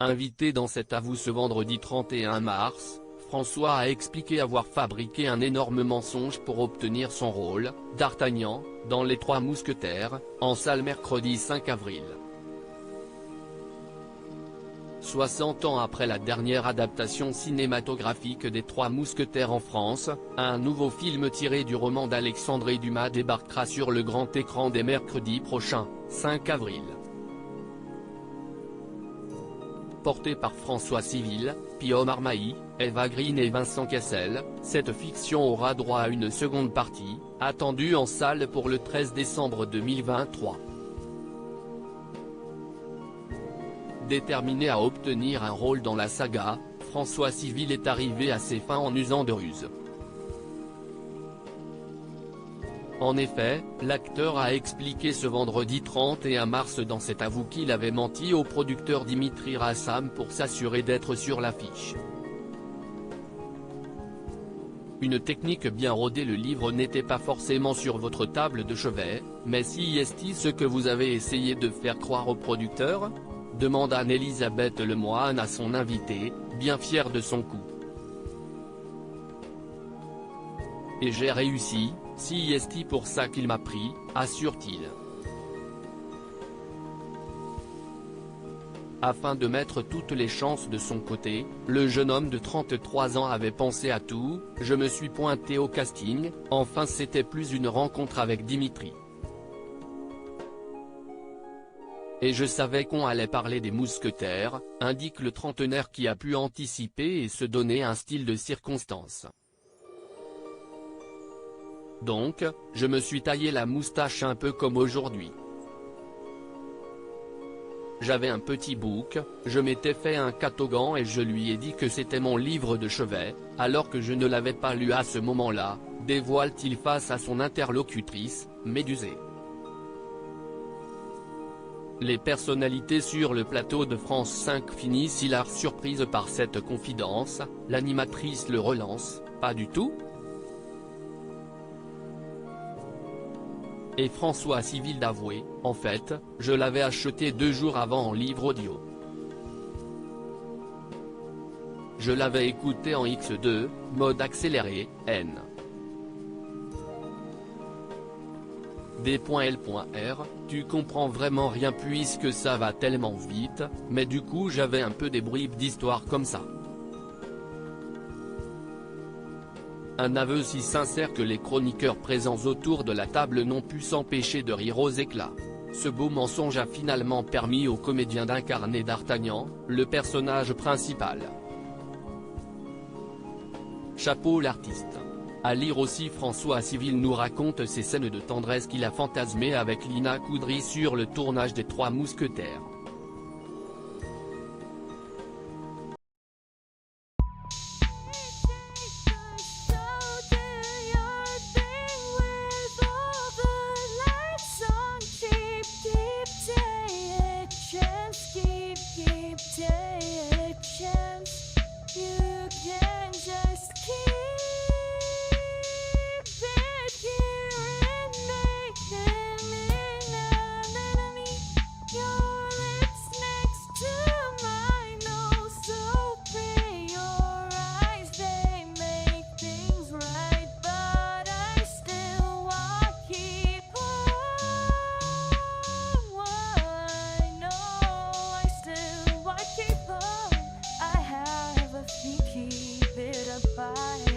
Invité dans cet Avoue ce vendredi 31 mars, François a expliqué avoir fabriqué un énorme mensonge pour obtenir son rôle, d'Artagnan, dans Les Trois Mousquetaires, en salle mercredi 5 avril. 60 ans après la dernière adaptation cinématographique des Trois Mousquetaires en France, un nouveau film tiré du roman d'Alexandre Dumas débarquera sur le grand écran dès mercredi prochain, 5 avril. Porté par François Civil, Pio Marmaille, Eva Green et Vincent Cassel, cette fiction aura droit à une seconde partie, attendue en salle pour le 13 décembre 2023. Déterminé à obtenir un rôle dans la saga, François Civil est arrivé à ses fins en usant de ruses. En effet, l'acteur a expliqué ce vendredi 31 mars dans cet Avoue qu'il avait menti au producteur Dimitri Rassam pour s'assurer d'être sur l'affiche. Une technique bien rodée. Le livre n'était pas forcément sur votre table de chevet, mais si est-ce ce que vous avez essayé de faire croire au producteur ? Demande Anne-Elisabeth Lemoine à son invité, bien fière de son coup. Et j'ai réussi, si est pour ça qu'il m'a pris, assure-t-il. Afin de mettre toutes les chances de son côté, le jeune homme de 33 ans avait pensé à tout. Je me suis pointé au casting, enfin c'était plus une rencontre avec Dimitri. Et je savais qu'on allait parler des mousquetaires, indique le trentenaire qui a pu anticiper et se donner un style de circonstance. Donc, je me suis taillé la moustache un peu comme aujourd'hui. J'avais un petit bouc, je m'étais fait un catogan et je lui ai dit que c'était mon livre de chevet, alors que je ne l'avais pas lu à ce moment-là, dévoile-t-il face à son interlocutrice, médusée. Les personnalités sur le plateau de France 5 finissent hilar surprises par cette confidence. L'animatrice le relance, pas du tout ? Et François Civil d'avouer, en fait, je l'avais acheté 2 jours avant en livre audio. Je l'avais écouté en X2, mode accéléré, N. D.L.R, tu comprends vraiment rien puisque ça va tellement vite, mais du coup j'avais un peu des bribes d'histoire comme ça. Un aveu si sincère que les chroniqueurs présents autour de la table n'ont pu s'empêcher de rire aux éclats. Ce beau mensonge a finalement permis au comédien d'incarner d'Artagnan, le personnage principal. Chapeau l'artiste. À lire aussi, François Civil nous raconte ces scènes de tendresse qu'il a fantasmées avec Lina Coudry sur le tournage des Trois Mousquetaires. Keep it up.